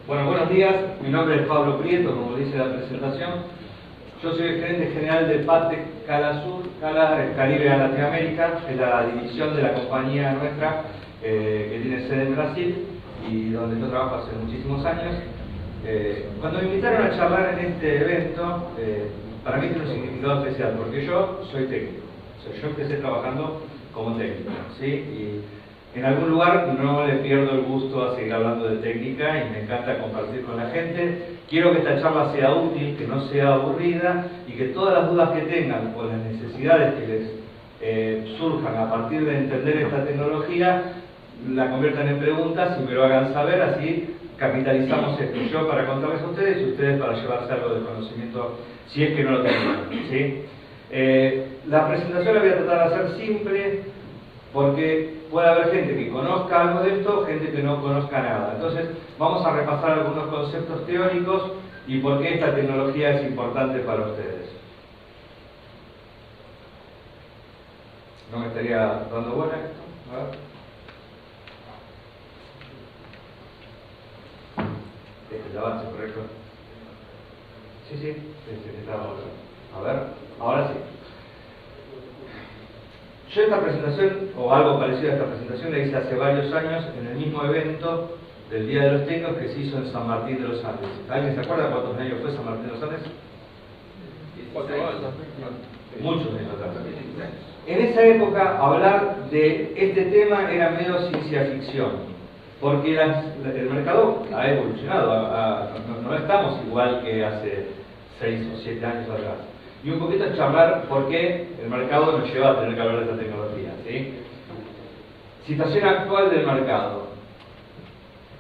Bueno, buenos días. Mi nombre es Pablo Prieto, como dice la presentación. Yo soy el gerente general de PATEC Cala Sur, Cala Caribe a Latinoamérica, es la división de la compañía nuestra que tiene sede en Brasil y donde yo trabajo hace muchísimos años. Cuando me invitaron a charlar en este evento, para mí tiene un significado especial, porque yo soy técnico. O sea, yo empecé trabajando como técnico, ¿sí? Y en algún lugar no le pierdo el gusto a seguir hablando de técnica y me encanta compartir con la gente. Quiero que esta charla sea útil, que no sea aburrida y que todas las dudas que tengan o las necesidades que les surjan a partir de entender esta tecnología la conviertan en preguntas y me lo hagan saber, así capitalizamos esto. Yo para contarles a ustedes y ustedes para llevarse algo de conocimiento si es que no lo tienen, ¿sí? La presentación la voy a tratar de hacer simple porque puede haber gente que conozca algo de esto, gente que no conozca nada. Entonces vamos a repasar algunos conceptos teóricos y por qué esta tecnología es importante para ustedes. ¿No me estaría dando buena esto? A ver. Este es el avance, ¿correcto? Sí, a ver, ahora sí. Yo esta presentación, o algo parecido a esta presentación, la hice hace varios años en el mismo evento del Día de los Técnicos que se hizo en San Martín de los Andes. ¿Alguien se acuerda cuántos años fue San Martín de los Andes? 4 años. Muchos años atrás. En esa época hablar de este tema era medio ciencia ficción, porque el mercado ha evolucionado, no estamos igual que hace 6 o 7 años atrás. Y un poquito charlar por qué el mercado nos lleva a tener que hablar de esta tecnología, ¿sí? Situación actual del mercado.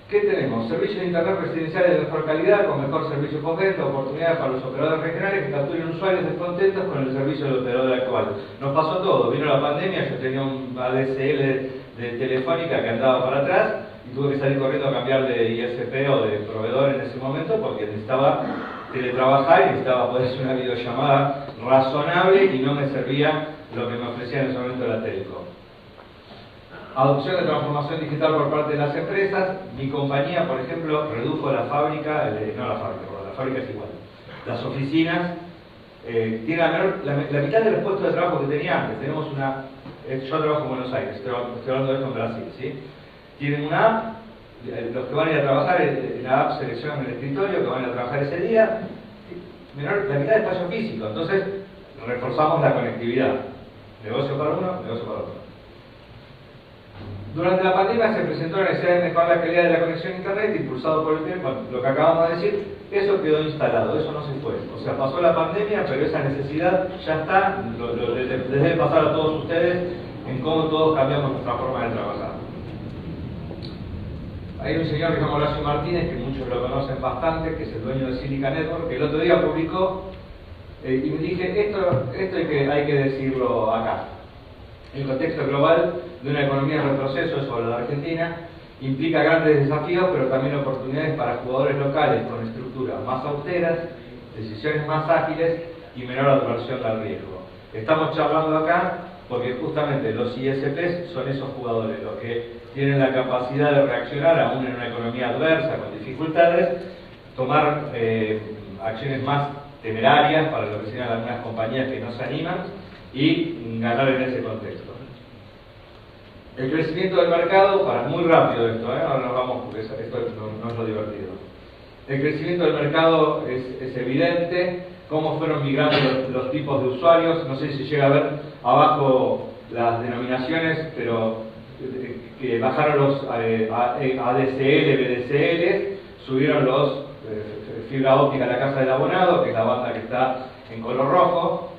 ¿Qué tenemos? Servicios de internet residenciales de mejor calidad, con mejor servicio postventa, oportunidades para los operadores regionales que capturen usuarios descontentos con el servicio del operador actual. Nos pasó todo, vino la pandemia, yo tenía un ADSL de Telefónica que andaba para atrás y tuve que salir corriendo a cambiar de ISP o de proveedor en ese momento porque necesitaba teletrabajar y necesitaba poder hacer una videollamada razonable y no me servía lo que me ofrecía en ese momento la Telco. Adopción de transformación digital por parte de las empresas. Mi compañía, por ejemplo, redujo la fábrica, la fábrica es igual. Las oficinas tienen la mitad de los puestos de trabajo que tenía antes. Tenemos yo trabajo en Buenos Aires, estoy hablando de esto en Brasil, ¿sí? Tienen una app, los que van a ir a trabajar en la app seleccionan el escritorio que van a ir a trabajar ese día, la mitad de espacio físico, entonces reforzamos la conectividad. Negocio para uno, negocio para otro. Durante la pandemia se presentó la necesidad de mejorar la calidad de la conexión a internet, impulsado por el tiempo, lo que acabamos de decir, eso quedó instalado, eso no se fue. O sea, pasó la pandemia, pero esa necesidad ya está, les debe pasar a todos ustedes en cómo todos cambiamos nuestra forma de trabajar. Hay un señor que se llama Horacio Martínez, que muchos lo conocen bastante, que es el dueño de Silica Network, que el otro día publicó, y me dije, esto hay que decirlo acá. El contexto global de una economía en retroceso sobre la Argentina implica grandes desafíos, pero también oportunidades para jugadores locales con estructuras más austeras, decisiones más ágiles y menor adversión al riesgo. Estamos charlando acá porque justamente los ISPs son esos jugadores, los que tienen la capacidad de reaccionar aún en una economía adversa, con dificultades, tomar acciones más temerarias para lo que serían algunas compañías que no se animan y ganar en ese contexto. El crecimiento del mercado, muy rápido esto, ahora nos vamos porque esto no es lo divertido. El crecimiento del mercado es evidente, cómo fueron migrando los tipos de usuarios, no sé si llega a ver abajo las denominaciones, pero que bajaron los ADSL, VDSL, subieron los fibra óptica a la casa del abonado, que es la banda que está en color rojo,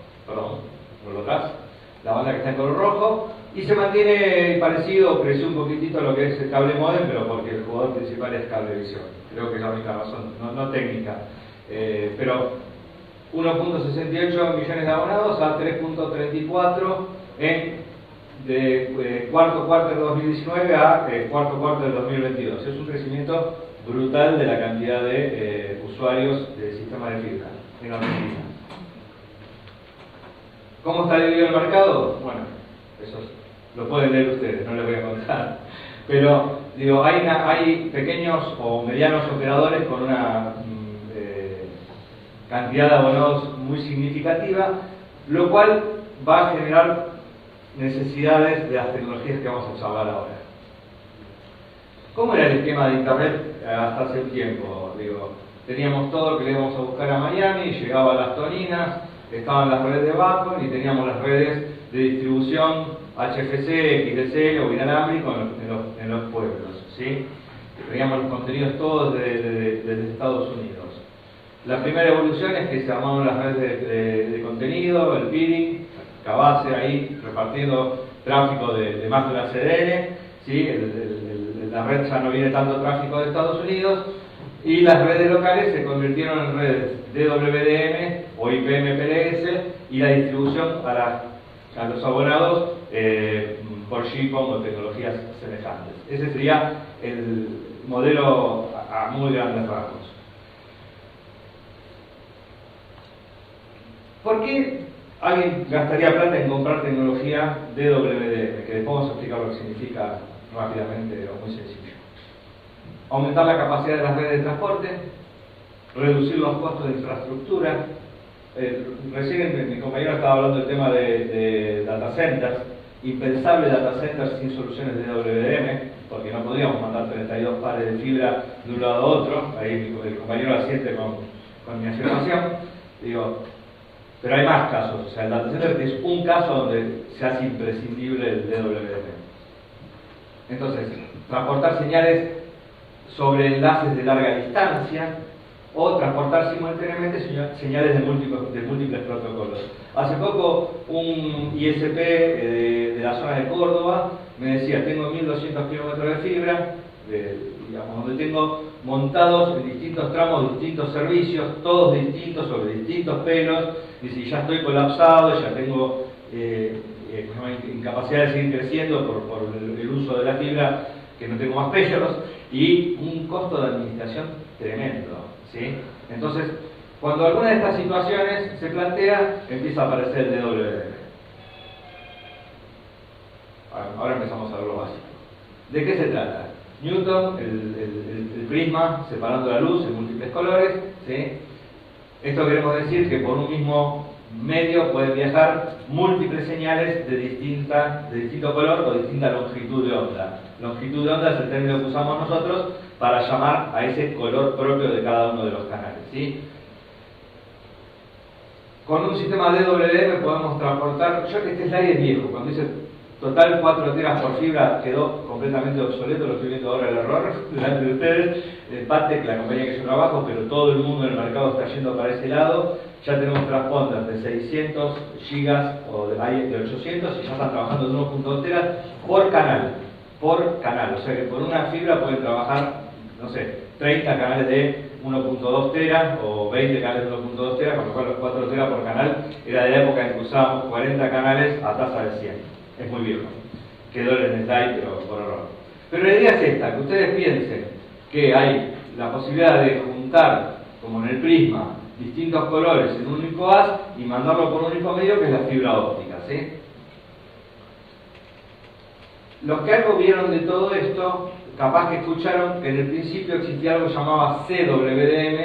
la banda que está en color rojo, y se mantiene parecido, creció un poquitito lo que es el cable modem, pero porque el jugador principal es Cablevisión. Creo que es la única razón, no técnica. Pero 1.68 millones de abonados a 3.34 de cuarto del 2019 a cuarto del 2022. Es un crecimiento brutal de la cantidad de usuarios del sistema de fibra en Argentina. ¿Cómo está dividido el mercado? Bueno, eso lo pueden leer ustedes, no les voy a contar. Pero, digo, hay pequeños o medianos operadores con una cantidad de abonados muy significativa, lo cual va a generar necesidades de las tecnologías que vamos a charlar ahora. ¿Cómo era el esquema de Internet hasta hace un tiempo? Digo, teníamos todo lo que le íbamos a buscar a Miami, llegaba a las toninas, estaban las redes de backbone y teníamos las redes de distribución HFC, XDSL o inalámbrico en los pueblos, ¿sí? Teníamos los contenidos todos desde Estados Unidos. La primera evolución es que se armaron las redes de contenido, el peering, Cabase ahí repartiendo tráfico de más de una CDN, ¿sí? La red ya no viene tanto tráfico de Estados Unidos, y las redes locales se convirtieron en redes DWDM o IPMPLS, y la distribución a los abonados por GPON o tecnologías semejantes. Ese sería el modelo a muy grandes rasgos. ¿Por qué alguien gastaría plata en comprar tecnología DWDM? Que después vamos a explicar lo que significa rápidamente o muy sencillo. Aumentar la capacidad de las redes de transporte, reducir los costos de infraestructura. Recién mi compañero estaba hablando del tema de data centers. Impensable data centers sin soluciones de DWDM, porque no podríamos mandar 32 pares de fibra de un lado a otro. Ahí el compañero asiente con mi afirmación. Digo, pero hay más casos. O sea, el data center es un caso donde se hace imprescindible el DWDM. Entonces, transportar señales sobre enlaces de larga distancia o transportar simultáneamente señales de múltiples protocolos. Hace poco un ISP de la zona de Córdoba me decía, tengo 1200 kilómetros de fibra, digamos, donde tengo montados en distintos tramos, distintos servicios, todos distintos, sobre distintos pelos, y si ya estoy colapsado, ya tengo incapacidad de seguir creciendo por el uso de la fibra, que no tengo más pelos, y un costo de administración tremendo, ¿sí? Entonces, cuando alguna de estas situaciones se plantea, empieza a aparecer el DWDM. Ahora empezamos a ver lo básico. ¿De qué se trata? Newton, el prisma separando la luz en múltiples colores, ¿sí? Esto queremos decir que por un mismo medio pueden viajar múltiples señales de distinto color o distinta longitud de onda. Longitud de onda es el término que usamos nosotros para llamar a ese color propio de cada uno de los canales, ¿sí? Con un sistema DWDM podemos transportar, este slide es viejo, cuando dice total 4 teras por fibra quedó completamente obsoleto, lo estoy viendo ahora el error delante de ustedes. Patec, la compañía que yo trabajo, pero todo el mundo en el mercado está yendo para ese lado. Ya tenemos transponders de 600 gigas o de 800 y ya están trabajando en 1.2 teras por canal. O sea que por una fibra pueden trabajar, no sé, 30 canales de 1.2 teras o 20 canales de 1.2 teras, con lo cual los 4 teras por canal era de la época en que usábamos 40 canales a tasa de 100. Es muy viejo. Quedó en el slide, pero por error. Pero la idea es esta, que ustedes piensen que hay la posibilidad de juntar, como en el prisma, distintos colores en un único haz y mandarlo por un único medio, que es la fibra óptica, ¿sí? Los que algo vieron de todo esto, capaz que escucharon que en el principio existía algo que llamaba CWDM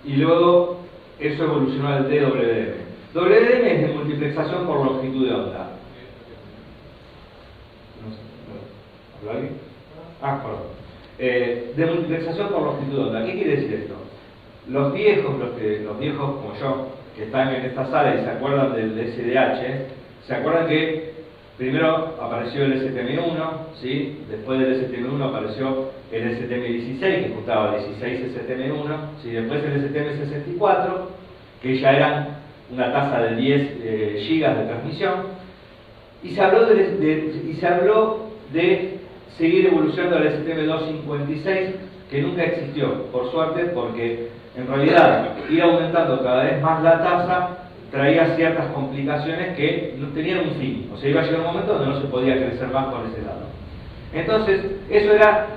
y luego eso evolucionó al DWDM. WDM es de multiplexación por longitud de onda. ¿Habló alguien? Perdón. De multiplexación por longitud de onda. ¿Qué quiere decir esto? Los viejos como yo, que están en esta sala y se acuerdan del SDH, se acuerdan que primero apareció el STM1, ¿sí? Después del STM1 apareció el STM16, que juntaba 16 STM1, ¿sí? Después el STM64, que ya eran una tasa de 10 gigas de transmisión, y se habló de seguir evolucionando al STM256, que nunca existió, por suerte, porque en realidad ir aumentando cada vez más la tasa traía ciertas complicaciones que no tenían un fin. O sea, iba a llegar un momento donde no se podía crecer más por ese lado. Entonces, eso era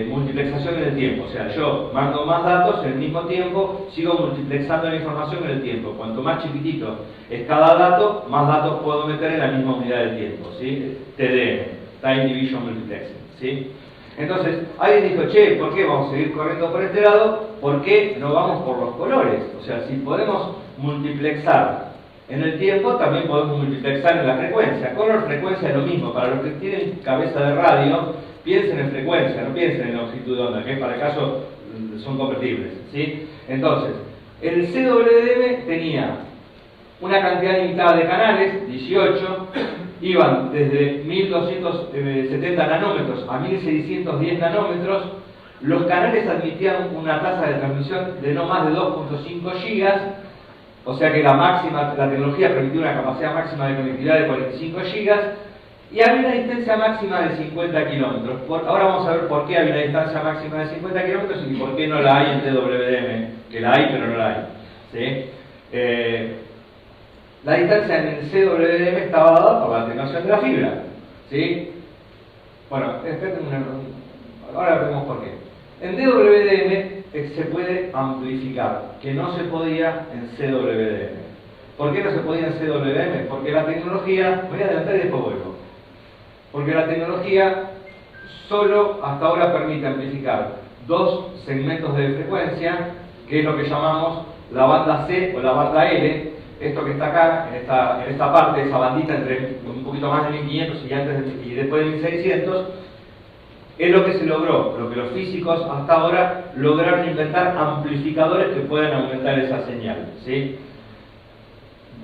multiplexación en el tiempo. O sea, yo mando más datos en el mismo tiempo, sigo multiplexando la información en el tiempo. Cuanto más chiquitito es cada dato, más datos puedo meter en la misma unidad del tiempo, ¿sí? TDM, Time Division Multiplexing, ¿sí? Entonces, alguien dijo, che, ¿por qué vamos a seguir corriendo por este lado? ¿Por qué no vamos por los colores? O sea, si podemos multiplexar en el tiempo, también podemos multiplexar en la frecuencia. Color, frecuencia es lo mismo. Para los que tienen cabeza de radio, piensen en frecuencia, no piensen en longitud de onda, que para el caso son convertibles, ¿sí? Entonces, el CWDM tenía una cantidad limitada de canales, 18, iban desde 1270 nanómetros a 1610 nanómetros. Los canales admitían una tasa de transmisión de no más de 2.5 gigas, o sea que la tecnología permitía una capacidad máxima de conectividad de 45 gigas, y había una distancia máxima de 50 kilómetros. Ahora vamos a ver por qué había una distancia máxima de 50 kilómetros y por qué no la hay en TWDM, que la hay pero no la hay, ¿sí? La distancia en el CWDM estaba dada por la atenuación de la fibra, ¿sí? Bueno, ahora veremos por qué. En DWDM se puede amplificar, que no se podía en CWDM. ¿Por qué no se podía en CWDM? Porque la tecnología, voy a adelantar y después vuelvo. Porque la tecnología solo hasta ahora permite amplificar dos segmentos de frecuencia, que es lo que llamamos la banda C o la banda L. Esto que está acá, en esta parte, esa bandita entre un poquito más de 1500 y después de 1600, es lo que se logró, lo que los físicos hasta ahora lograron inventar amplificadores que puedan aumentar esa señal, ¿sí?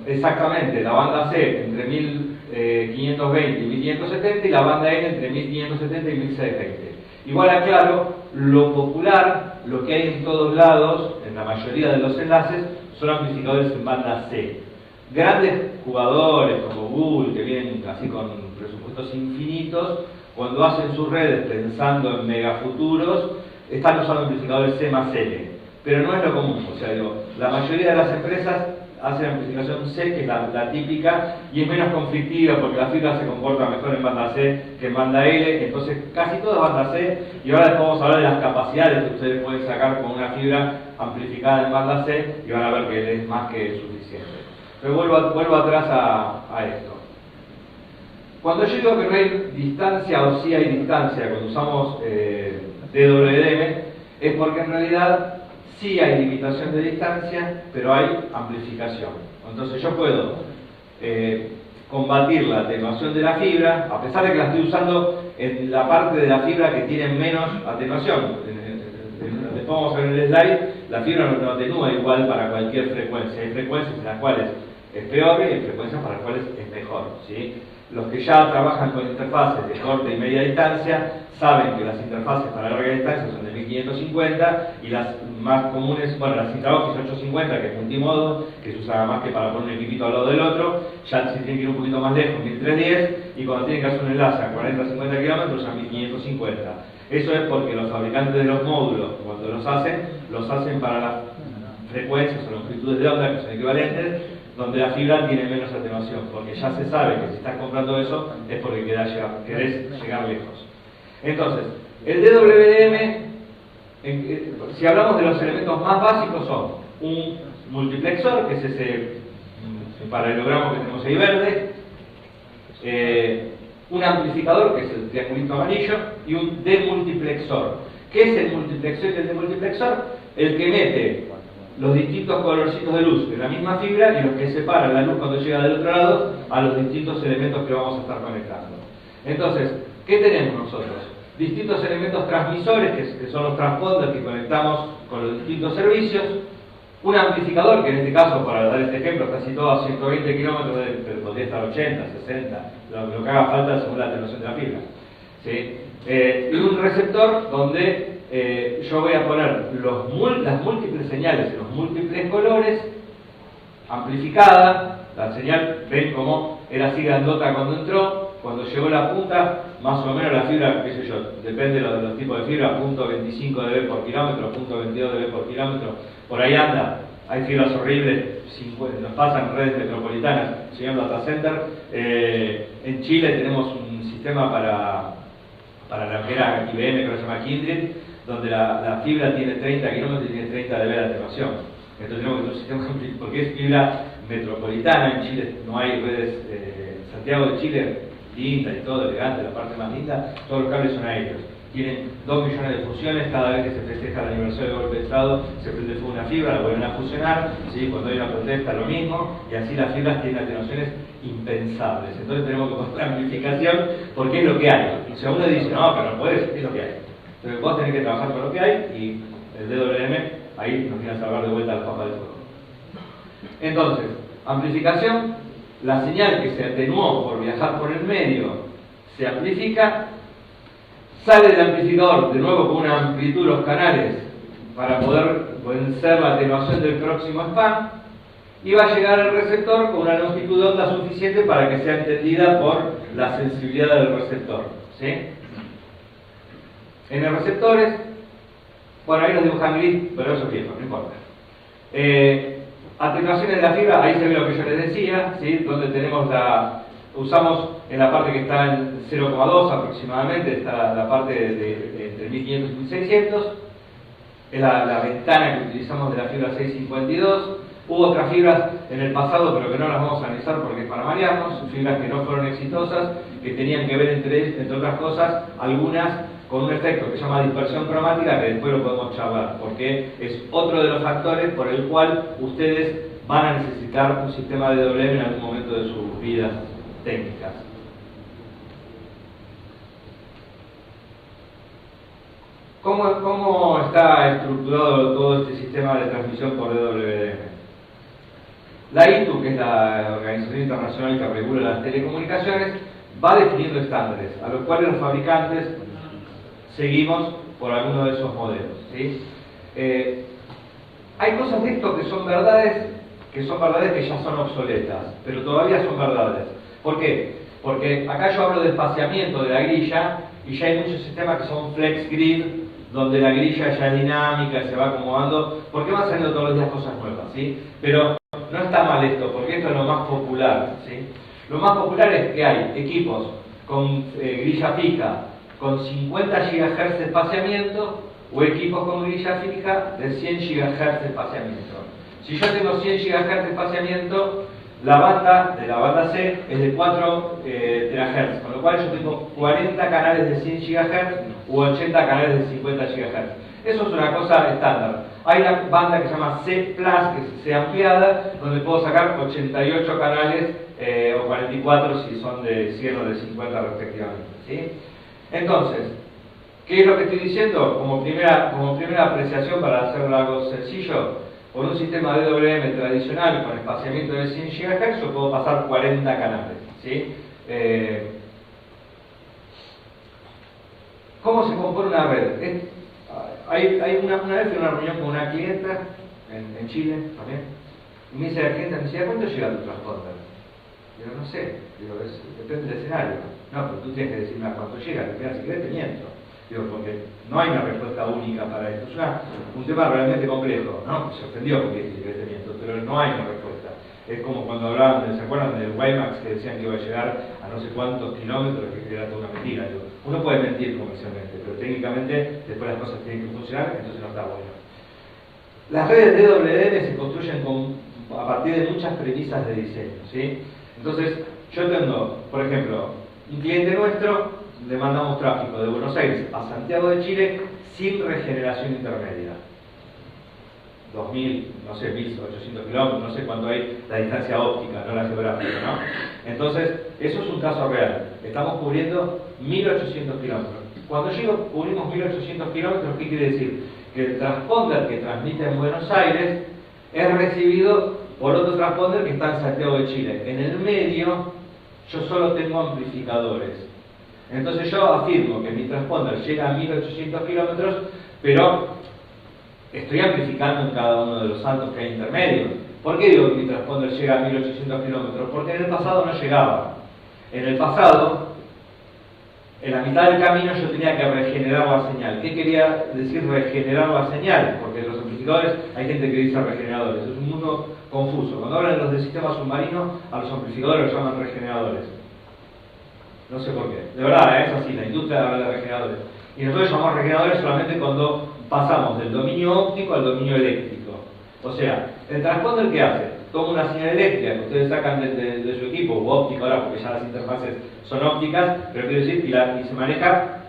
Exactamente, la banda C entre 1520 y 1570 y la banda N entre 1570 y 1620. Igual aclaro, lo popular, lo que hay en todos lados, en la mayoría de los enlaces, son amplificadores en banda C. Grandes jugadores como Google, que vienen así con presupuestos infinitos, cuando hacen sus redes pensando en megafuturos, están usando amplificadores C más L. Pero no es lo común, o sea, digo, la mayoría de las empresas hacen amplificación C, que es la típica, y es menos conflictiva porque la fibra se comporta mejor en banda C que en banda L, entonces casi todo es banda C, y ahora después vamos a hablar de las capacidades que ustedes pueden sacar con una fibra amplificada en banda C, y van a ver que es más que suficiente. Pero vuelvo atrás a esto. Cuando yo digo que no hay distancia o sí hay distancia cuando usamos DWDM, es porque en realidad sí hay limitación de distancia, pero hay amplificación. Entonces yo puedo combatir la atenuación de la fibra, a pesar de que la estoy usando en la parte de la fibra que tiene menos atenuación. Después vamos a ver en el slide, la fibra no atenúa igual para cualquier frecuencia. Hay frecuencias en las cuales es peor y hay frecuencias para las cuales es mejor, ¿sí? Los que ya trabajan con interfaces de corta y media distancia saben que las interfaces para larga distancia son de 1550 y las más comunes, bueno, las Intraoffice 850, que es multimodo, que se usa más que para poner un equipito al lado del otro, ya se tienen que ir un poquito más lejos, 1310, y cuando tienen que hacer un enlace a 40-50 kilómetros usan 1550. Eso es porque los fabricantes de los módulos, cuando los hacen para las frecuencias o longitudes de onda, que son equivalentes, donde la fibra tiene menos atenuación, porque ya se sabe que si estás comprando eso es porque querés llegar lejos. Entonces, el DWDM, si hablamos de los elementos más básicos, son un multiplexor, que es ese paralelogramo que tenemos ahí verde, un amplificador, que es el triangulito amarillo, y un demultiplexor. ¿Qué es el multiplexor y el demultiplexor? El que mete los distintos colorcitos de luz de la misma fibra y los que separan la luz cuando llega del otro lado a los distintos elementos que vamos a estar conectando. Entonces, ¿qué tenemos nosotros? Distintos elementos transmisores, que son los transponders que conectamos con los distintos servicios, un amplificador, que en este caso, para dar este ejemplo, está situado a 120 kilómetros, pero podría estar 80, 60, lo que haga falta según la atenuación de la fibra, ¿sí? Y un receptor donde yo voy a poner las múltiples señales en los múltiples colores, amplificada. La señal, ven cómo era así grandota cuando entró, cuando llegó la punta, más o menos la fibra, qué sé yo, depende de los tipos de fibra, 0.25 dB por kilómetro, 0.22 dB por kilómetro, por ahí anda. Hay fibras horribles, nos pasan redes metropolitanas, se llama Data Center. En Chile tenemos un sistema para la que era IBM, que se llama Kindred, donde la fibra tiene 30 kilómetros y tiene 30 dB de atenuación. Entonces tenemos que tener un sistema, porque es fibra metropolitana, en Chile no hay redes, Santiago de Chile, linda y todo, elegante, la parte más linda, todos los cables son aéreos. Tienen 2 millones de fusiones, cada vez que se festeja el aniversario del golpe de Estado se prende fuego una fibra, la vuelven a fusionar, ¿sí? Cuando hay una protesta lo mismo, y así las fibras tienen atenuaciones impensables. Entonces tenemos que poner la amplificación porque es lo que hay. O sea, uno dice, no, pero no podés, es lo que hay. Entonces vos tenés que trabajar con lo que hay y el DWM ahí nos viene a salvar de vuelta las papas del fuego. Entonces, amplificación, la señal que se atenuó por viajar por el medio se amplifica, sale del amplificador de nuevo con una amplitud de los canales para poder vencer la atenuación del próximo span y va a llegar al receptor con una longitud de onda suficiente para que sea entendida por la sensibilidad del receptor, ¿sí? En los receptores, bueno, ahí los dibujan gris, pero eso es viejo, no importa. Atenuaciones de la fibra, ahí se ve lo que yo les decía, ¿sí? Donde tenemos usamos en la parte que está en 0,2 aproximadamente, está la parte de entre 1500 y 1600, es la ventana que utilizamos de la fibra 652. Hubo otras fibras en el pasado, pero que no las vamos a analizar porque es para marearnos, fibras que no fueron exitosas, que tenían que ver entre otras cosas, algunas con un efecto que se llama dispersión cromática, que después lo podemos charlar, porque es otro de los factores por el cual ustedes van a necesitar un sistema de DWM en algún momento de sus vidas técnicas. ¿Cómo está estructurado todo este sistema de transmisión por DWDM? La ITU, que es la Organización Internacional que regula las telecomunicaciones, va definiendo estándares, a los cuales los fabricantes seguimos por alguno de esos modelos, ¿sí? Hay cosas de esto que son verdades que ya son obsoletas, pero todavía son verdades. ¿Por qué? Porque acá yo hablo de espaciamiento de la grilla y ya hay muchos sistemas que son flex grid, donde la grilla ya es dinámica, se va acomodando, porque van saliendo todos los días cosas nuevas, ¿sí? Pero no está mal esto, porque esto es lo más popular, ¿sí? Lo más popular es que hay equipos con grilla fija con 50 GHz de espaciamiento o equipos con grilla fija de 100 GHz de espaciamiento. Si yo tengo 100 GHz de espaciamiento, la banda de la banda C es de 4 THz, con lo cual yo tengo 40 canales de 100 GHz u 80 canales de 50 GHz. Eso es una cosa estándar. Hay una banda que se llama C+, que es C ampliada, donde puedo sacar 88 canales o 44 si son de 100 o de 50 respectivamente, ¿sí? Entonces, ¿qué es lo que estoy diciendo? Como primera apreciación, para hacerlo algo sencillo, con un sistema de DWM tradicional con espaciamiento de 100 GHz yo puedo pasar 40 canales, ¿sí? ¿Cómo se compone una red? Una vez fui a una reunión con una clienta en Chile también, y me dice la clienta, me decía, ¿cuánto llega tu transponder? Digo, no sé, depende del escenario. No, pero tú tienes que decirme a cuánto llega, si querés te miento. Digo, porque no hay una respuesta única para esto. Es un tema realmente complejo, ¿no? Se ofendió porque dije que te miento, pero no hay una respuesta. Es como cuando hablaban, ¿se acuerdan del WiMAX que decían que iba a llegar a no sé cuántos kilómetros, que era toda una mentira? Digo, uno puede mentir comercialmente, pero técnicamente después las cosas tienen que funcionar, entonces no está bueno. Las redes DWDM se construyen a partir de muchas premisas de diseño, ¿sí? Entonces, yo tengo, por ejemplo, un cliente nuestro, le mandamos tráfico de Buenos Aires a Santiago de Chile sin regeneración intermedia. 2.000, no sé, 1.800 kilómetros, no sé cuánto hay la distancia óptica, no la geográfica, ¿no? Entonces, eso es un caso real. Estamos cubriendo 1.800 kilómetros. Cuando cubrimos 1.800 kilómetros, ¿qué quiere decir? Que el transponder que transmite en Buenos Aires es recibido por otro transponder que está en Santiago de Chile. En el medio, yo solo tengo amplificadores. Entonces yo afirmo que mi transponder llega a 1.800 kilómetros, pero estoy amplificando en cada uno de los saltos que hay intermedios. ¿Por qué digo que mi transponder llega a 1.800 kilómetros? Porque en el pasado no llegaba. En el pasado, en la mitad del camino yo tenía que regenerar la señal. ¿Qué quería decir regenerar la señal? Porque los amplificadores, hay gente que dice regeneradores. Es un mundo confuso. Cuando hablan de los de sistema submarino, a los amplificadores los llaman regeneradores. No sé por qué. De verdad, es así, la industria habla de regeneradores. Y nosotros llamamos regeneradores solamente cuando pasamos del dominio óptico al dominio eléctrico. O sea, el transponder, ¿qué hace? Toma una señal eléctrica que ustedes sacan de su equipo, o óptica ahora, porque ya las interfaces son ópticas, pero quiero decir, y se maneja,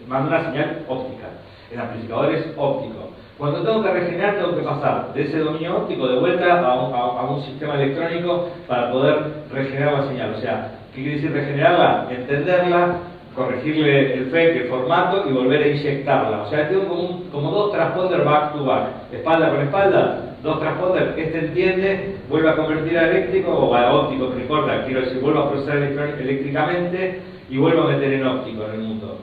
manda una señal óptica. El amplificador es óptico. Cuando tengo que regenerar, tengo que pasar de ese dominio óptico de vuelta a un sistema electrónico para poder regenerar la señal. O sea, ¿qué quiere decir regenerarla? Entenderla, corregirle el FEC, el formato y volver a inyectarla. O sea, tengo como dos transponders back to back, espalda con espalda, dos transponders. Este entiende, vuelve a convertir a eléctrico o a óptico, no importa, quiero decir, vuelvo a procesar eléctricamente y vuelvo a meter en óptico en el mundo.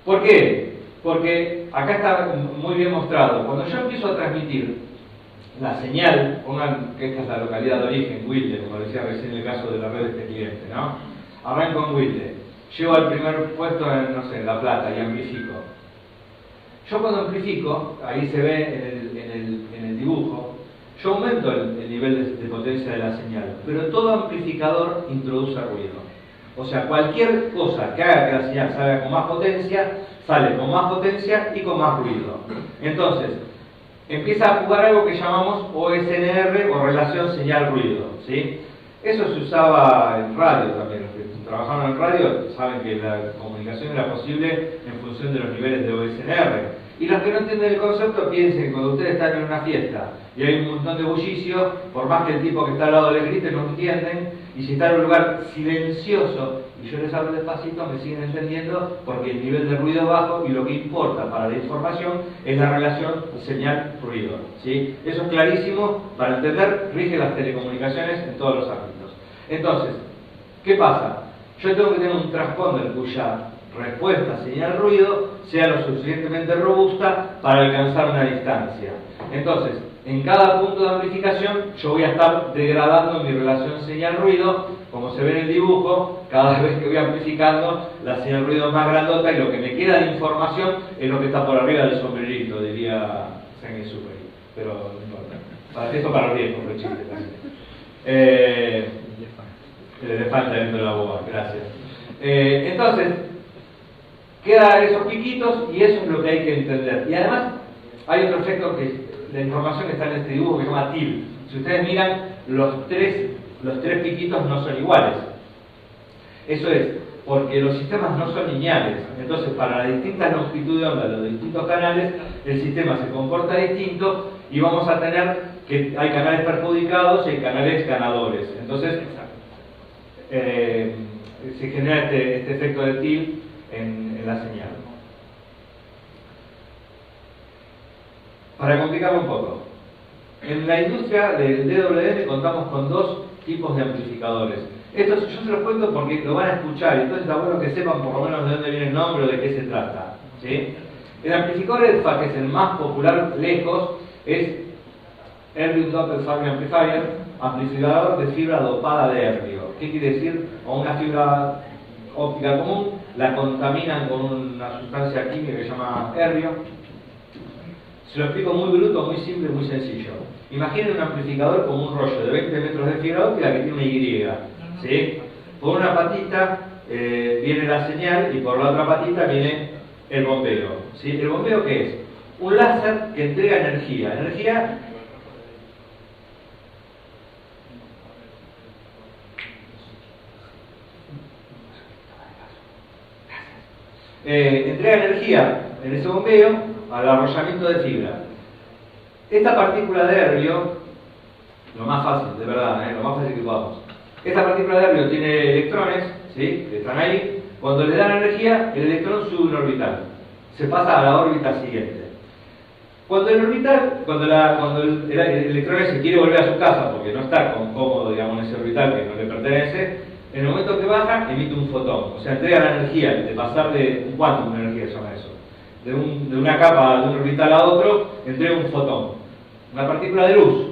¿Por qué? Porque acá está muy bien mostrado. Cuando yo empiezo a transmitir la señal, pongan que esta es la localidad de origen, Wilde, como decía recién en el caso de la red de este cliente, ¿no? Arranco en Wilde, llego al primer puesto en, no sé, en La Plata y amplifico. Yo cuando amplifico, ahí se ve en el dibujo, yo aumento el nivel de potencia de la señal, pero todo amplificador introduce ruido. O sea, cualquier cosa que haga que la señal salga con más potencia, sale con más potencia y con más ruido. Entonces, empieza a jugar algo que llamamos OSNR o relación señal-ruido, ¿sí? Eso se usaba en radio también. Los que trabajaban en radio saben que la comunicación era posible en función de los niveles de OSNR. Y los que no entienden el concepto piensen que cuando ustedes están en una fiesta y hay un montón de bullicio, por más que el tipo que está al lado les grite, no entienden, y si está en un lugar silencioso y yo les hablo despacito, me siguen entendiendo porque el nivel de ruido es bajo y lo que importa para la información es la relación señal-ruido, ¿sí? Eso es clarísimo para entender, rige las telecomunicaciones en todos los ámbitos. Entonces, ¿qué pasa? Yo tengo que tener un transponder cuya respuesta señal-ruido sea lo suficientemente robusta para alcanzar una distancia. Entonces, en cada punto de amplificación yo voy a estar degradando mi relación señal-ruido. Como se ve en el dibujo, cada vez que voy amplificando, la señal-ruido es más grandota y lo que me queda de información es lo que está por arriba del sombrerito, diría Saint Exupéry. Pero no importa. Esto para los viejos, los chistes también. El elefante dentro de la boa, gracias. Entonces, quedan esos piquitos y eso es lo que hay que entender. Y además, hay otro efecto que la información que está en este dibujo que se llama TIL. Si ustedes miran, los tres piquitos no son iguales. Eso es, porque los sistemas no son lineales. Entonces, para las distintas longitudes de onda, los distintos canales, el sistema se comporta distinto y vamos a tener que hay canales perjudicados y hay canales ganadores. Entonces, se genera este efecto de TIL en la señal. Para complicarlo un poco, en la industria del DWDM contamos con dos tipos de amplificadores. Esto yo se los cuento porque lo van a escuchar, entonces está bueno que sepan por lo menos de dónde viene el nombre o de qué se trata, ¿sí? El amplificador EDFA, que es el más popular lejos, es Erbium Doped Family Amplifier, amplificador de fibra dopada de herbio. ¿Qué quiere decir? O una fibra óptica común, la contaminan con una sustancia química que se llama herbio. Se lo explico muy bruto, muy simple, muy sencillo. Imaginen un amplificador como un rollo de 20 metros de fibra óptica que tiene una Y, ¿sí? Por una patita viene la señal y por la otra patita viene el bombeo, ¿sí? ¿El bombeo qué es? Un láser que entrega energía. Entrega energía en ese bombeo al arrollamiento de fibra. Esta partícula de herbio, lo más fácil, de verdad, lo más fácil que podamos. Esta partícula de herbio tiene electrones, ¿sí? Que están ahí. Cuando le dan energía, el electrón sube un orbital. Se pasa a la órbita siguiente. Cuando el electrón se quiere volver a su casa porque no está cómodo, digamos, en ese orbital que no le pertenece, en el momento que baja, emite un fotón. O sea, entrega la energía, de pasar de un quantum de energía, se llama eso. De una capa, de un orbital a otro, entrega un fotón. Una partícula de luz.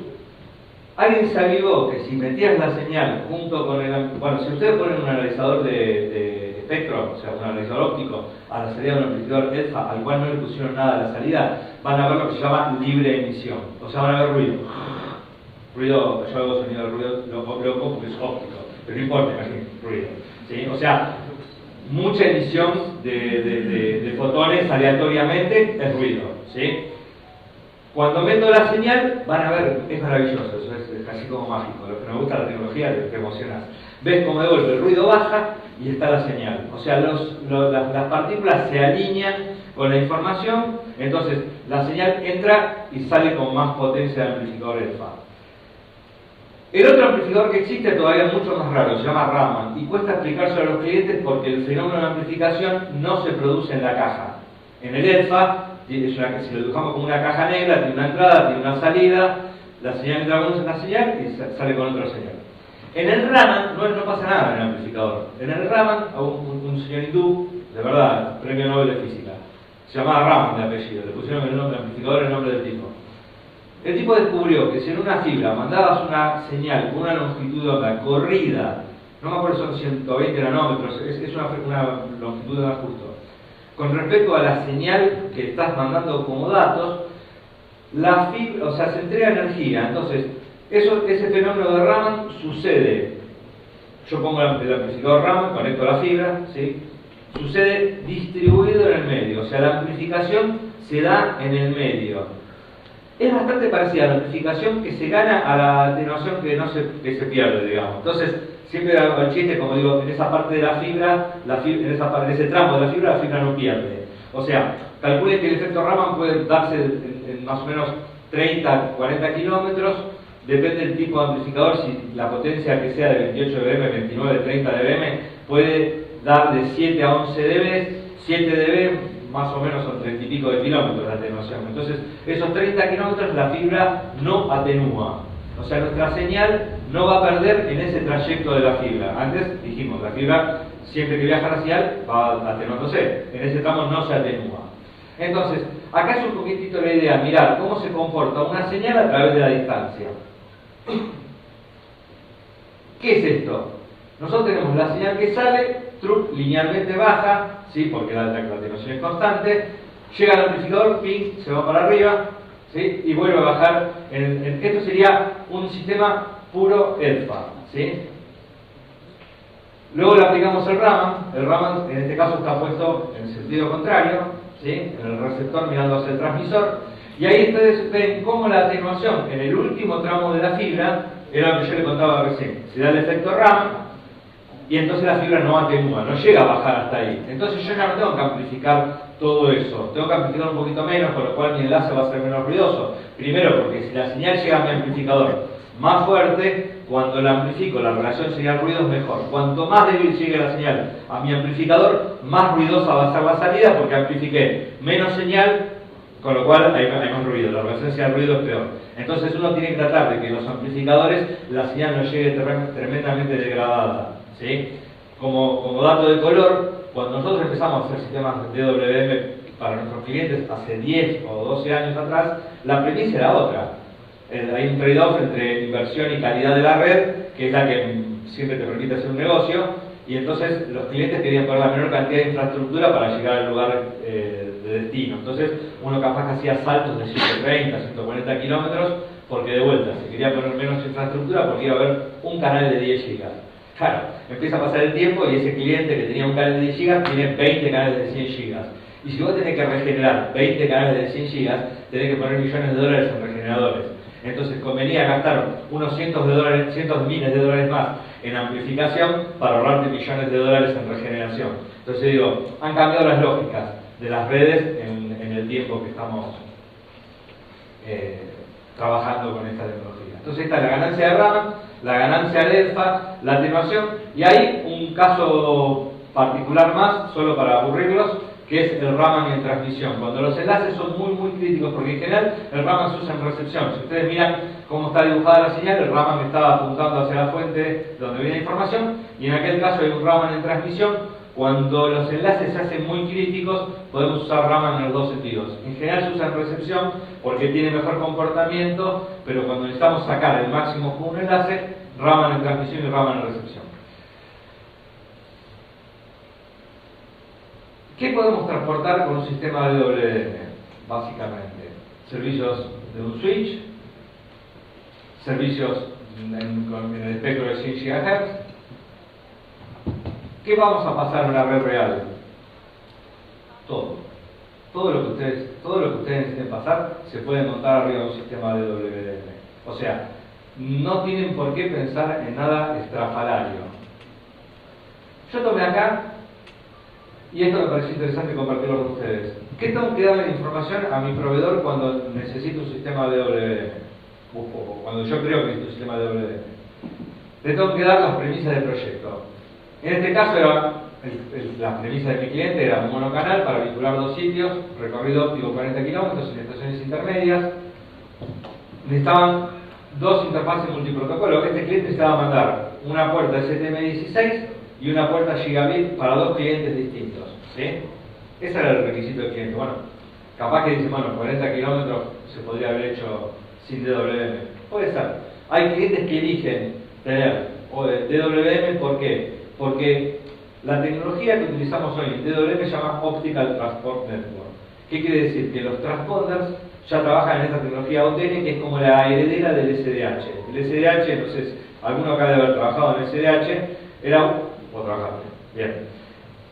Alguien se avivó que si metías la señal junto con el... Bueno, si ustedes ponen un analizador de espectro, o sea, un analizador óptico, a la salida de un amplificador EDFA, al cual no le pusieron nada a la salida, van a ver lo que se llama libre emisión. O sea, van a ver ruido. Ruido, yo hago sonido de ruido loco porque es óptico, pero no importa, imagínate, ruido. ¿sí? O sea, mucha emisión de fotones aleatoriamente es ruido, ¿sí? Cuando meto la señal, van a ver, es maravilloso, eso es casi como mágico. Lo que me gusta de la tecnología te emociona. Ves como de golpe el ruido baja y está la señal. O sea, las partículas se alinean con la información, entonces la señal entra y sale con más potencia del amplificador alfa. El otro amplificador que existe todavía es mucho más raro, se llama Raman, y cuesta explicárselo a los clientes porque el fenómeno de amplificación no se produce en la caja. En el ELFA, si lo dibujamos como una caja negra, tiene una entrada, tiene una salida, la señal entra con una señal y sale con otra señal. En el Raman no pasa nada en el amplificador. En el Raman, un señor hindú, de verdad, premio Nobel de Física, se llamaba Raman de apellido, le pusieron el nombre del amplificador, el nombre del tipo. El tipo descubrió que si en una fibra mandabas una señal con una longitud de onda corrida, no me acuerdo si son 120 nanómetros, es una longitud de onda justo, con respecto a la señal que estás mandando como datos, la fibra, o sea, se entrega energía. Entonces, ese fenómeno de Raman sucede. Yo pongo el amplificador Raman, conecto la fibra, ¿sí? Sucede distribuido en el medio, o sea, la amplificación se da en el medio. Es bastante parecida a la amplificación que se gana a la atenuación que se pierde, digamos. Entonces, siempre hago el chiste, como digo, en esa parte de la fibra, en ese tramo de la fibra no pierde. O sea, calculen que el efecto Raman puede darse en más o menos 30, 40 kilómetros, depende del tipo de amplificador, si la potencia que sea de 28 dB, 29, 30 dB, puede dar de 7 a 11 dB, 7 dB más o menos son 30 y pico de kilómetros de atenuación. Entonces, esos 30 kilómetros la fibra no atenúa. O sea, nuestra señal no va a perder en ese trayecto de la fibra. Antes dijimos, la fibra, siempre que viaja la señal, va atenuándose. En ese tramo no se atenúa. Entonces, acá es un poquitito la idea, mirar cómo se comporta una señal a través de la distancia. ¿Qué es esto? Nosotros tenemos la señal que sale, linealmente baja, ¿sí? Porque la atenuación es constante, llega al amplificador, ping, se va para arriba, ¿sí? Y vuelve a bajar. Esto sería un sistema puro ELFA, ¿sí? Luego le aplicamos el Raman en este caso está puesto en sentido contrario, ¿sí? En el receptor mirando hacia el transmisor, y ahí ustedes ven cómo la atenuación en el último tramo de la fibra era lo que yo le contaba recién. Se da el efecto Raman y entonces la fibra no atenúa, no llega a bajar hasta ahí. Entonces yo ya no tengo que amplificar todo eso, tengo que amplificar un poquito menos, con lo cual mi enlace va a ser menos ruidoso. Primero porque si la señal llega a mi amplificador más fuerte, cuando la amplifico la relación señal-ruido es mejor. Cuanto más débil llegue la señal a mi amplificador, más ruidosa va a ser la salida porque amplifiqué menos señal, con lo cual hay más ruido, la relación señal-ruido es peor. Entonces uno tiene que tratar de que en los amplificadores la señal no llegue tremendamente degradada, ¿sí? Como dato de color, cuando nosotros empezamos a hacer sistemas de DWDM para nuestros clientes hace 10 o 12 años atrás, la premisa era otra. Hay un trade-off entre inversión y calidad de la red, que es la que siempre te permite hacer un negocio, y entonces los clientes querían poner la menor cantidad de infraestructura para llegar al lugar de destino. Entonces uno capaz que hacía saltos de 130, 140 kilómetros, porque de vuelta se quería poner menos infraestructura porque iba a haber un canal de 10 gigas. Claro, empieza a pasar el tiempo y ese cliente que tenía un canal de 10 gigas tiene 20 canales de 100 gigas. Y si vos tenés que regenerar 20 canales de 100 gigas, tenés que poner millones de dólares en regeneradores. Entonces convenía gastar unos cientos de miles de dólares más en amplificación para ahorrarte millones de dólares en regeneración. Entonces digo, han cambiado las lógicas de las redes en el tiempo que estamos trabajando con esta tecnología. Entonces esta es la ganancia de Raman, la ganancia de ELFA, la atenuación, y hay un caso particular más, solo para aburrirlos, que es el Raman en transmisión. Cuando los enlaces son muy críticos, porque en general el Raman se usa en recepción. Si ustedes miran cómo está dibujada la señal, el Raman estaba apuntando hacia la fuente donde viene la información, y en aquel caso hay un Raman en transmisión. Cuando los enlaces se hacen muy críticos, podemos usar Raman en los dos sentidos. En general se usa en recepción porque tiene mejor comportamiento, pero cuando necesitamos sacar el máximo con un enlace, Raman en transmisión y Raman en recepción. ¿Qué podemos transportar con un sistema de DWDM? Básicamente, servicios de un switch, servicios en el espectro de 100 GHz. ¿qué vamos a pasar en una red real? Todo lo que ustedes necesiten pasar se puede montar arriba de un sistema de DWDM. O sea, no tienen por qué pensar en nada estrafalario. Yo tomé acá, y esto me pareció interesante compartirlo con ustedes. ¿Qué tengo que darle información a mi proveedor cuando necesito un sistema de DWDM? O cuando yo creo que necesito un sistema de DWDM. Le tengo que dar las premisas del proyecto. En este caso era la premisa de mi cliente era un monocanal para vincular dos sitios, recorrido óptico 40 kilómetros en estaciones intermedias. Necesitaban dos interfaces multiprotocolo. Este cliente necesitaba mandar una puerta STM16 y una puerta gigabit para dos clientes distintos, ¿sí? Ese era el requisito del cliente. Bueno, capaz que dice, bueno, 40 kilómetros se podría haber hecho sin DWDM. Puede ser. Hay clientes que eligen tener DWDM, ¿por qué? Porque la tecnología que utilizamos hoy en DWDM se llama Optical Transport Network. ¿Qué quiere decir? Que los transponders ya trabajan en esta tecnología OTN, que es como la heredera del SDH. El SDH, no sé, alguno acá debe haber trabajado en SDH, o trabajaste, bien.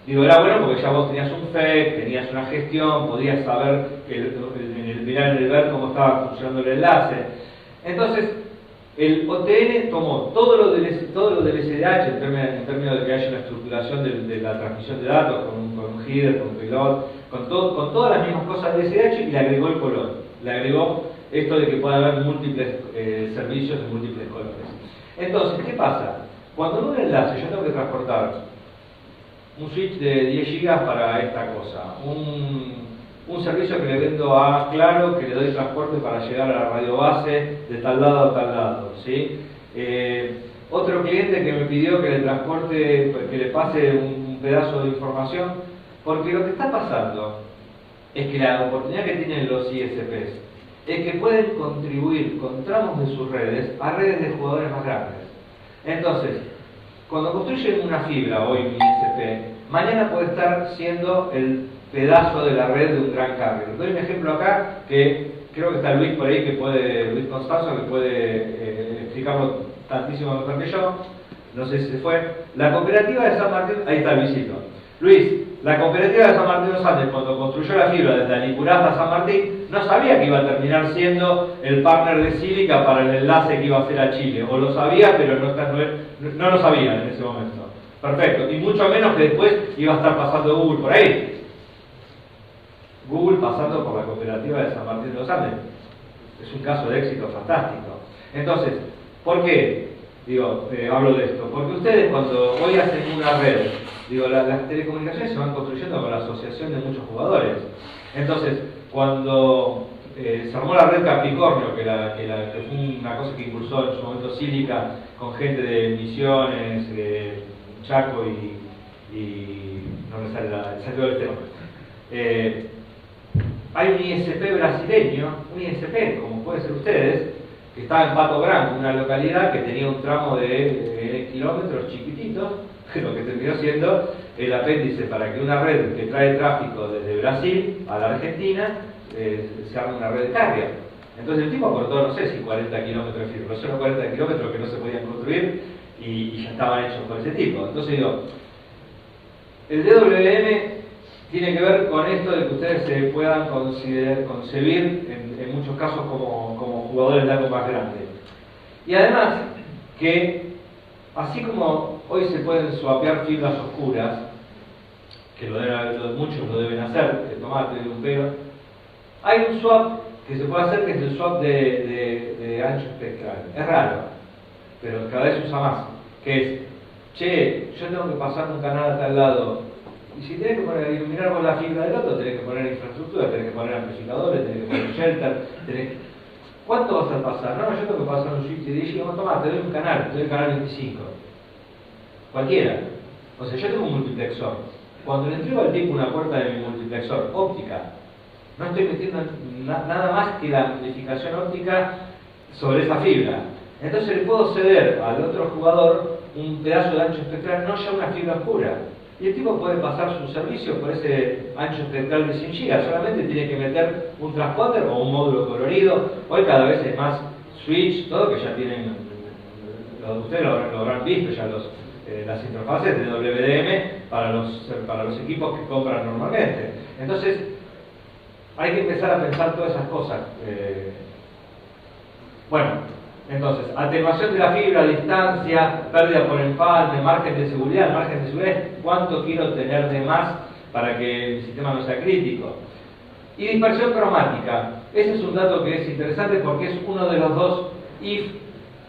Digo, era bueno porque ya vos tenías un FEC, tenías una gestión, podías saber, mirar en el ver cómo estaba funcionando el enlace. Entonces, el OTN tomó todo lo del SDH en términos de que haya una estructuración de la transmisión de datos con un header, con un payload, con todas las mismas cosas del SDH, y le agregó el color. Le agregó esto de que pueda haber múltiples servicios en múltiples colores. Entonces, ¿qué pasa? Cuando en un enlace yo tengo que transportar un switch de 10 GB para esta cosa, un servicio que le vendo a Claro, que le doy transporte para llegar a la radio base de tal lado a tal lado, ¿sí? Otro cliente que me pidió que le transporte, que le pase un pedazo de información, porque lo que está pasando es que la oportunidad que tienen los ISPs es que pueden contribuir con tramos de sus redes a redes de jugadores más grandes. Entonces, cuando construyen una fibra, hoy un ISP, mañana puede estar siendo el pedazo de la red de un gran carrier. Doy un ejemplo acá, que creo que está Luis por ahí, Luis Constanzo, que puede explicarlo tantísimo mejor que yo. No sé si se fue. La cooperativa de San Martín, ahí está Luisito. Luis, la cooperativa de San Martín de los Andes, cuando construyó la fibra desde Alicurá hasta San Martín, no sabía que iba a terminar siendo el partner de Sílica para el enlace que iba a hacer a Chile. O lo sabía, pero no lo sabía en ese momento. Perfecto. Y mucho menos que después iba a estar pasando Google por ahí. Google pasando por la cooperativa de San Martín de los Andes. Es un caso de éxito fantástico. Entonces, ¿por qué hablo de esto? Porque ustedes cuando hoy hacen una red, las telecomunicaciones se van construyendo con la asociación de muchos jugadores. Entonces, cuando se armó la red Capricornio, que fue una cosa que impulsó en su momento Sílica con gente de Misiones, Chaco y no me sale el Santiago del Estero. Hay un ISP brasileño, un ISP, como pueden ser ustedes, que estaba en Pato Branco, una localidad que tenía un tramo de kilómetros chiquititos, lo que terminó siendo el apéndice para que una red que trae tráfico desde Brasil a la Argentina se arme una red de carga. Entonces el tipo aportó, no sé si 40 kilómetros de fibra, pero solo 40 kilómetros que no se podían construir y ya estaban hechos por ese tipo. Entonces el DWDM tiene que ver con esto de que ustedes se puedan concebir en muchos casos como jugadores de algo más grande. Y además que, así como hoy se pueden swapear fibras oscuras, que muchos lo deben hacer, de tomate, de un pelo, hay un swap que se puede hacer, que es el swap de ancho espectral. Es raro, pero cada vez se usa más, que es, yo tengo que pasar un canal a tal lado. Y si tenés que iluminar con la fibra del otro, tenés que poner infraestructura, tenés que poner amplificadores, tenés que poner shelter, ¿cuánto vas a pasar? No, yo tengo que pasar un switch de 10 GB, toma, te doy un canal, te doy el canal 25. Cualquiera. O sea, yo tengo un multiplexor. Cuando le entrego al tipo una puerta de mi multiplexor óptica, no estoy metiendo nada más que la amplificación óptica sobre esa fibra. Entonces le puedo ceder al otro jugador un pedazo de ancho espectral, no ya una fibra oscura. Y el tipo puede pasar su servicio por ese ancho espectral de 100 GB, solamente tiene que meter un transponder o un módulo colorido. Hoy cada vez hay más switch, todo que ya tienen, ustedes lo habrán visto, ya las interfaces de WDM para los equipos que compran normalmente. Entonces, hay que empezar a pensar todas esas cosas. Bueno, entonces, atenuación de la fibra, distancia, pérdida por empalme, margen de seguridad. El margen de seguridad es cuánto quiero tener de más para que el sistema no sea crítico. Y dispersión cromática. Ese es un dato que es interesante porque es uno de los dos if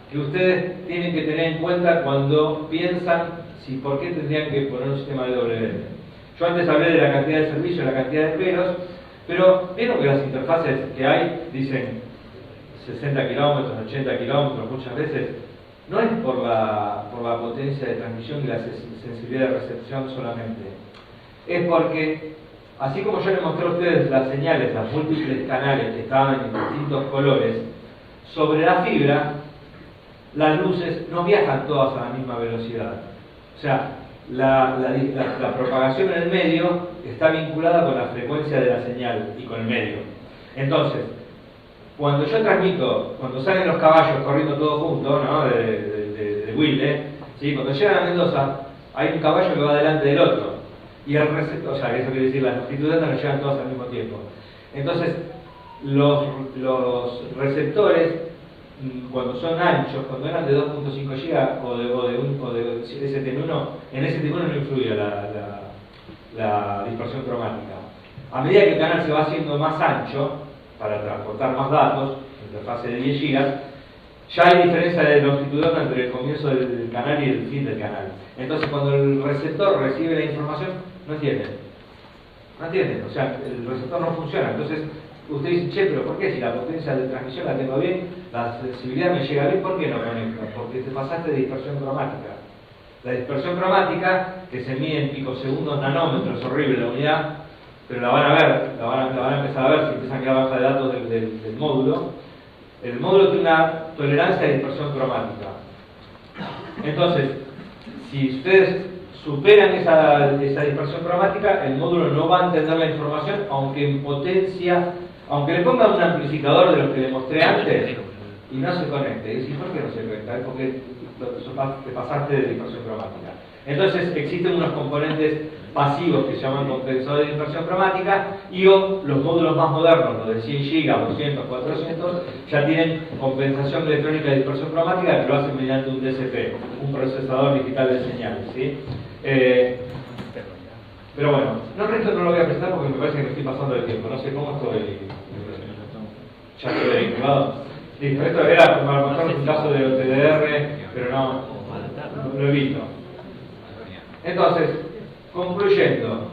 que ustedes tienen que tener en cuenta cuando piensan si por qué tendrían que poner un sistema de WDM. Yo antes hablé de la cantidad de servicios, la cantidad de pelos, pero vieron que las interfaces que hay dicen 60 kilómetros, 80 kilómetros muchas veces. No es por la potencia de transmisión y la sensibilidad de recepción solamente. Es porque, así como yo les mostré a ustedes las señales, las múltiples canales que estaban en distintos colores, sobre la fibra, las luces no viajan todas a la misma velocidad. O sea, la propagación en el medio está vinculada con la frecuencia de la señal y con el medio. Entonces, cuando yo transmito, cuando salen los caballos corriendo todos juntos, ¿no? de Wilde, ¿sí? Cuando llegan a Mendoza, hay un caballo que va delante del otro. Y el receptor, o sea, eso quiere decir, las longitudes no llegan todas al mismo tiempo. Entonces, los receptores, cuando son anchos, cuando eran de 2.5 GB o de STM1, en STM1 no influye la dispersión cromática. A medida que el canal se va haciendo más ancho, para transportar más datos, interfase de 10 GB, ya hay diferencia de longitud entre el comienzo del canal y el fin del canal. Entonces, cuando el receptor recibe la información, no entiende. O sea, el receptor no funciona. Entonces, usted dice, che, pero ¿por qué? Si la potencia de transmisión la tengo bien, la sensibilidad me llega bien, ¿por qué no conecta? Porque te pasaste de dispersión cromática. La dispersión cromática, que se mide en picosegundos, nanómetros, es horrible la unidad, pero la van a ver, la van a empezar a ver si empiezan a quedar baja de datos del módulo. El módulo tiene una tolerancia de dispersión cromática. Entonces, si ustedes superan esa dispersión cromática, el módulo no va a entender la información, aunque en potencia, aunque le pongan un amplificador de los que le mostré antes y no se conecte. Y ¿por qué no se conecta? Es porque te pasaste de dispersión cromática. Entonces existen unos componentes pasivos que se llaman compensadores de dispersión cromática y los módulos más modernos, los de 100 GB, 200, 400, ya tienen compensación electrónica de dispersión cromática que lo hacen mediante un DSP, un procesador digital de señales, ¿sí? Pero bueno, esto no lo voy a presentar porque me parece que me estoy pasando el tiempo, no sé cómo estoy. Ya estoy vinculado. Listo, esto era para mostrar un caso de OTDR, pero no lo he visto. Entonces, concluyendo,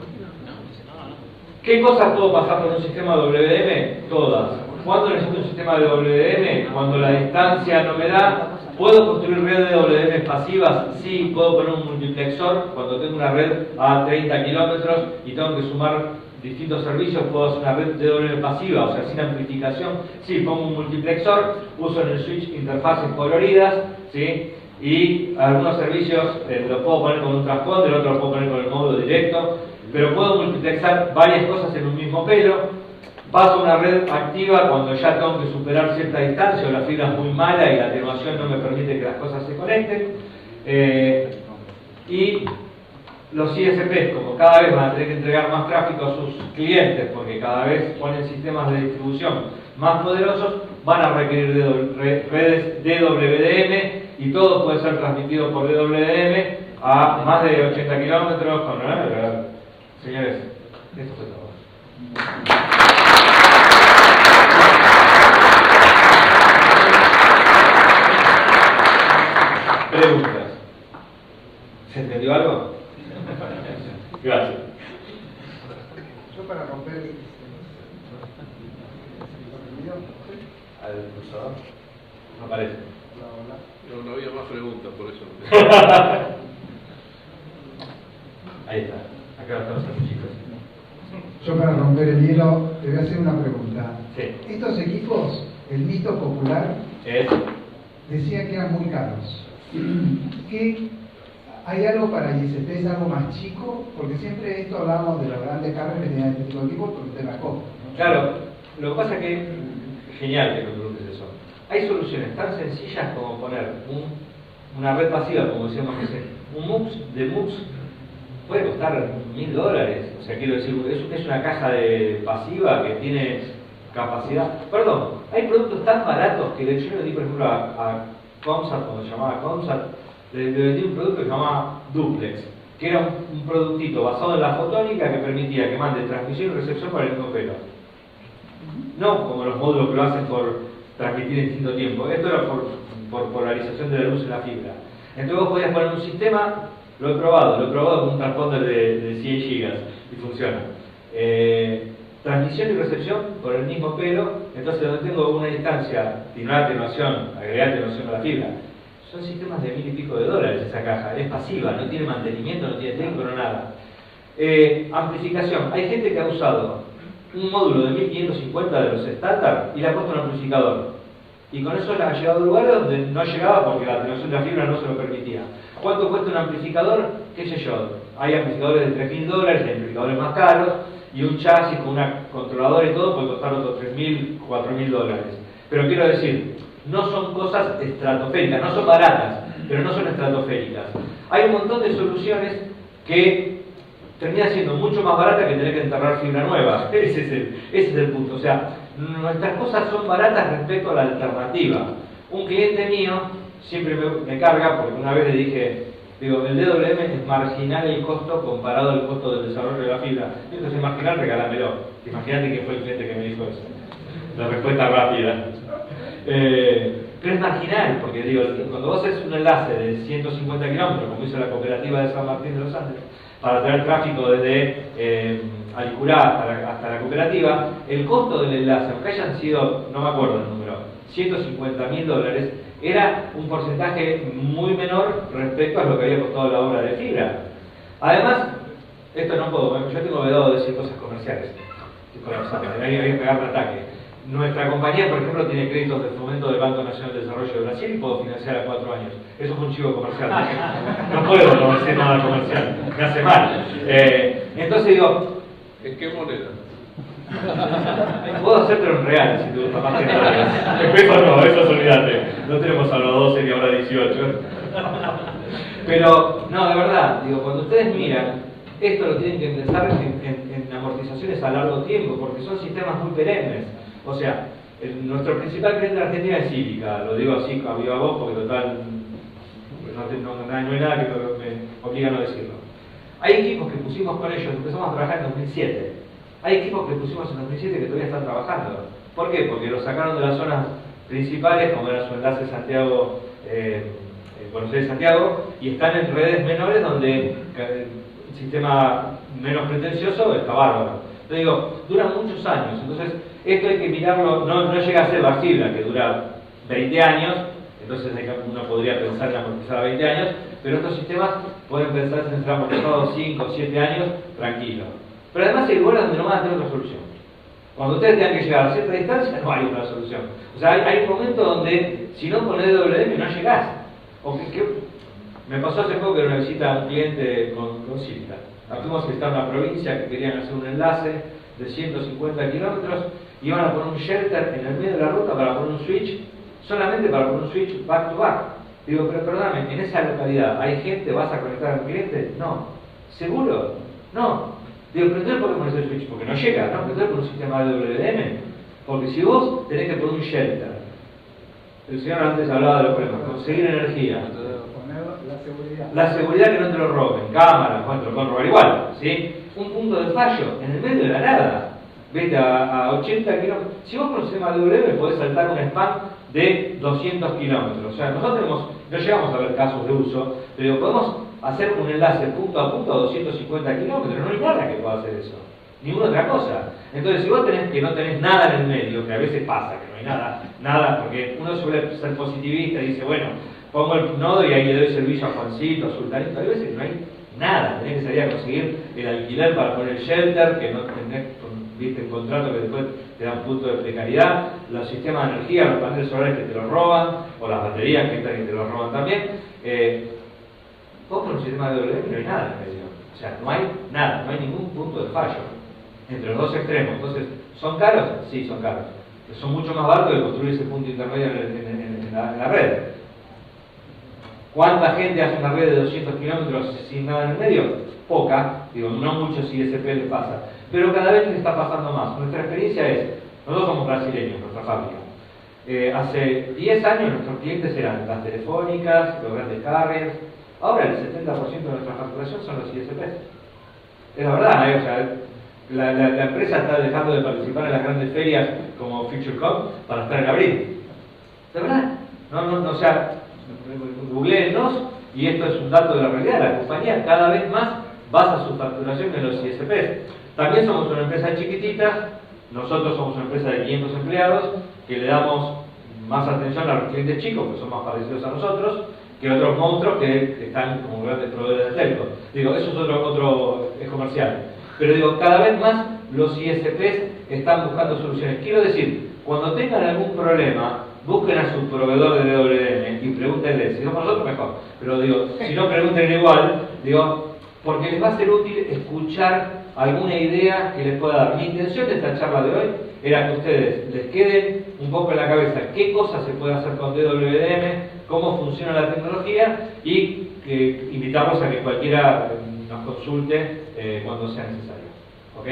¿qué cosas puedo pasar por un sistema WDM? Todas. ¿Cuándo necesito un sistema de WDM? Cuando la distancia no me da. ¿Puedo construir redes de WDM pasivas? Sí, puedo poner un multiplexor. Cuando tengo una red a 30 kilómetros y tengo que sumar distintos servicios, puedo hacer una red de WDM pasiva, o sea, sin amplificación. Sí, pongo un multiplexor, uso en el switch interfaces coloridas, ¿sí? Y algunos servicios los puedo poner con un transponder, otros los puedo poner con el módulo directo, pero puedo multiplexar varias cosas en un mismo pelo. Paso una red activa cuando ya tengo que superar cierta distancia o la fibra es muy mala y la atenuación no me permite que las cosas se conecten. Y los ISPs, como cada vez van a tener que entregar más tráfico a sus clientes porque cada vez ponen sistemas de distribución más poderosos, van a requerir redes DWDM y todo puede ser transmitido por DWDM a más de 80 kilómetros. Señores, esto fue todo. Preguntas. ¿Se entendió algo? Gracias. Yo para romper el ¿Al pulsador? No aparece. No había más preguntas, por eso. Ahí está. Acá estamos los chicos. Yo para romper el hielo te voy a hacer una pregunta. Sí. Estos equipos, el mito popular, decía que eran muy caros. ¿Qué? ¿Hay algo para ISPs, algo más chico? Porque siempre esto hablamos de los grandes carros que tenían este tipo de equipos por el tema costo, ¿no? Claro, lo que pasa es que genial que me preguntes eso. Hay soluciones tan sencillas como poner una red pasiva, como decíamos, que es Un MUX de MUX puede costar $1000. O sea, quiero decir, es una caja de pasiva que tiene capacidad. Perdón, hay productos tan baratos que yo le di, por ejemplo, a Comsat, cuando se llamaba Comsat, le vendí un producto que se llamaba Duplex, que era un productito basado en la fotónica que permitía que mande transmisión y recepción por el mismo pelo. No como los módulos que lo hacen por transmitir en distinto tiempo. Esto era por polarización de la luz en la fibra. Entonces vos podías poner un sistema, lo he probado con un transponder de 100 GB y funciona. Transmisión y recepción por el mismo pelo, entonces donde tengo una distancia y una atenuación, agregar atenuación a la fibra. Son sistemas de $1000 y pico esa caja, es pasiva, no tiene mantenimiento, no tiene técnico, no nada. Amplificación, hay gente que ha usado un módulo de 1550 de los estándar y le ha puesto un amplificador. Y con eso ha llegado a lugares donde no llegaba porque la atenuación de la fibra no se lo permitía. ¿Cuánto cuesta un amplificador? ¿Qué sé yo? Hay amplificadores de $3000, hay amplificadores más caros, y un chasis con una controladora y todo puede costar otros $3000, $4000. Pero quiero decir, no son cosas estratosféricas, no son baratas, pero no son estratosféricas. Hay un montón de soluciones que terminan siendo mucho más baratas que tener que enterrar fibra nueva. Ese es el punto. O sea, nuestras cosas son baratas respecto a la alternativa. Un cliente mío siempre me carga porque una vez le dije, digo, el DWM es marginal el costo comparado al costo del desarrollo de la fibra. Entonces es marginal, regálamelo. Imagínate que fue el cliente que me dijo eso. La respuesta rápida. Pero es marginal, porque digo, cuando vos haces un enlace de 150 kilómetros, como hizo la cooperativa de San Martín de los Andes, para traer tráfico desde Alicurá hasta la cooperativa, el costo del enlace, aunque hayan sido, no me acuerdo el número, $150.000, era un porcentaje muy menor respecto a lo que había costado la obra de fibra. Además, esto no puedo, yo tengo vedado de decir cosas comerciales, hay que pegar un ataque. Nuestra compañía, por ejemplo, tiene créditos de fomento del Banco Nacional de Desarrollo de Brasil y puedo financiar a 4 años. Eso es un chivo comercial. No puedo no decir nada comercial, me hace mal. Entonces digo, ¿en qué moneda? puedo hacértelo en real si te gusta más que nada. Eso olvídate. No tenemos a los 12 ni ahora 18. Pero, no, de verdad, digo, cuando ustedes miran, esto lo tienen que pensar en amortizaciones a largo tiempo, porque son sistemas muy perennes. O sea, nuestro principal cliente en Argentina es Cívica, lo digo así a viva voz porque total no hay nada que me obliga a no decirlo. Hay equipos que pusimos con ellos, empezamos a trabajar en 2007. Hay equipos que pusimos en 2007 que todavía están trabajando. ¿Por qué? Porque los sacaron de las zonas principales, como era su enlace Santiago, Buenos Aires-Santiago, y están en redes menores donde el sistema menos pretencioso está bárbaro. Te digo, duran muchos años, entonces esto hay que mirarlo, no llega a ser la fibra que dura 20 años, entonces uno podría pensar en amortizar a 20 años, pero estos sistemas pueden pensarse en ser amortizados 5 o 7 años, tranquilo. Pero además hay lugares donde no van a tener otra solución. Cuando ustedes tengan que llegar a cierta distancia, no hay otra solución. O sea, hay un momento donde, si no pones DWM, no llegás. Me pasó hace poco que era una visita a un cliente con Cívica. Fuimos a visitar una provincia que querían hacer un enlace de 150 kilómetros, iban a poner un shelter en el medio de la ruta para poner un switch, solamente para poner un switch back to back. Digo, pero perdóname, en esa localidad, ¿hay gente? ¿Vas a conectar al cliente? No. ¿Seguro? No. Digo, pero entonces ¿por qué pones el switch? Porque no llega, ¿no? Pero entonces por un sistema de WDM. Porque si vos tenés que poner un shelter, el señor antes hablaba de los problemas, conseguir energía, la seguridad que no te lo roben, cámaras, bueno, te lo pueden robar igual, ¿sí? Un punto de fallo en el medio de la nada, vete a 80 kilómetros. Si vos con el sistema de WM podés saltar un spam de 200 kilómetros, o sea, nosotros no llegamos a ver casos de uso, pero podemos hacer un enlace punto a punto a 250 kilómetros, no hay nada que pueda hacer eso, ninguna otra cosa. Entonces, si vos tenés que no tenés nada en el medio, que a veces pasa, que no hay nada, porque uno suele ser positivista y dice, bueno, pongo el nodo y ahí le doy servicio a Juancito, a Sultanito, hay veces que no hay nada, tenés que salir a conseguir el alquiler para poner el shelter, que no tenés, viste, el contrato que después te da un punto de precariedad, los sistemas de energía, los paneles solares que te los roban, o las baterías que te los roban también. Vos con el sistema de WM no hay nada en el medio, o sea, no hay nada, no hay ningún punto de fallo entre los dos extremos. Entonces, ¿son caros? Sí, son caros. Son mucho más baratos que construir ese punto intermedio en la red. ¿Cuánta gente hace una red de 200 kilómetros sin nada en el medio? Poca, digo, no muchos ISP les pasa, pero cada vez les está pasando más. Nuestra experiencia es, nosotros somos brasileños, nuestra fábrica. Hace 10 años nuestros clientes eran las telefónicas, los grandes carriers. Ahora el 70% de nuestra facturación son los ISPs. Es la verdad, o sea, la empresa está dejando de participar en las grandes ferias como FutureCom para estar en abril. ¿De verdad? No, o sea, googleennos y esto es un dato de la realidad. La compañía cada vez más basa su facturación en los ISPs. También somos una empresa chiquitita, nosotros somos una empresa de 500 empleados que le damos más atención a los clientes chicos, que son más parecidos a nosotros, que otros monstruos que están como grandes proveedores de telco. Digo, eso es otro es comercial. Pero digo, cada vez más los ISPs están buscando soluciones. Quiero decir, cuando tengan algún problema, busquen a su proveedor de DWDM y pregúntenle, si no por nosotros mejor, pero digo, si no pregunten igual, digo, porque les va a ser útil escuchar alguna idea que les pueda dar. Mi intención de esta charla de hoy era que ustedes les queden un poco en la cabeza qué cosas se puede hacer con DWDM, cómo funciona la tecnología y invitarlos a que cualquiera nos consulte cuando sea necesario. ¿Ok?